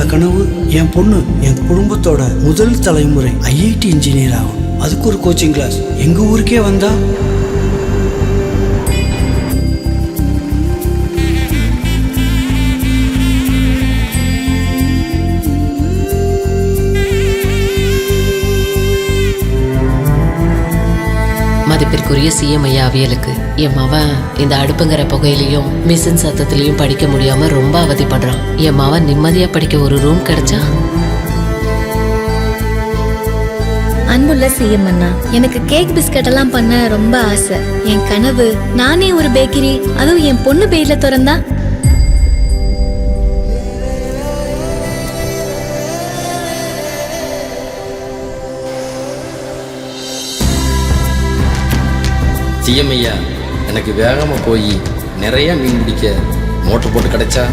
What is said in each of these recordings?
என்னோட கனவு என் பொண்ணு என் குடும்பத்தோட முதல் தலைமுறை ஐஐடி இன்ஜினியர் ஆகும். அதுக்கு ஒரு கோச்சிங் கிளாஸ் எங்க ஊருக்கே வந்தா மதிப்பிற்குரிய சிஎம் ஐயா அவியலுக்கு என் மவன் இந்த அடுப்புங்கிற புகையிலையும் மிஷின் சத்தத்திலையும் படிக்க முடியாம ரொம்ப அவதிப்படுறான். என் மவன் நிம்மதியா படிக்க ஒரு ரூம் கிடைச்சா. அன்புள்ள சிஎம் அண்ணா, எனக்கு கேக் பிஸ்கட் எல்லாம் பண்ண ரொம்ப ஆசை. என் கனவு நானே ஒரு பேக்கரி, அதுவும் என் பொண்ணு பேர்ல திறந்தா. சிஎம் ஐயா, எனக்கு வேகமாக போய் நிறைய மீன் பிடிக்க மோட்டர் போட்டு கிடைச்சா.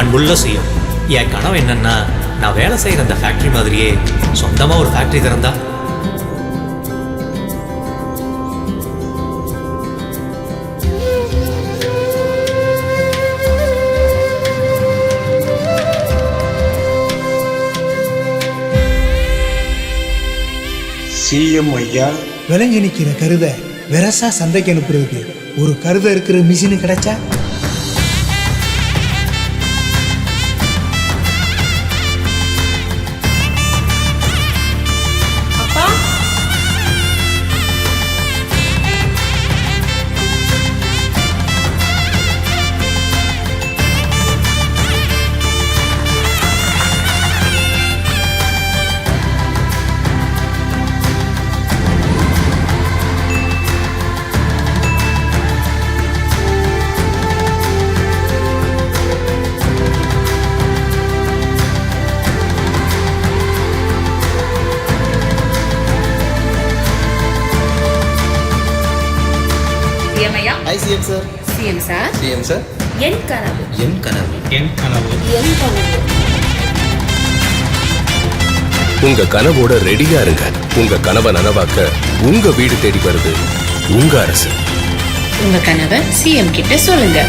அன்புள்ள சிஎம், என் கனவு என்னன்னா நான் வேலை செய்கிற அந்த ஃபேக்ட்ரி மாதிரியே சொந்தமாக ஒரு ஃபேக்ட்ரி திறந்தா. சிஎம் ஐயா, விளைஞ்சு நிற்கிற கருதை வெரசா சந்தைக்கு அனுப்புறதுக்கு ஒரு கருதை இருக்கிற மிஷினு கிடைச்சா. CM sir. CM sir, CM sir. என் கனவு, என் கனவு, என் கனவு, என் கனவு. உங்க கனவோட ரெடியா இருங்க. உங்க கனவை நனவாக்க உங்க வீடு தேடி வருது உங்க அரசு. உங்க கனவை சிஎம் கிட்ட சொல்லுங்க.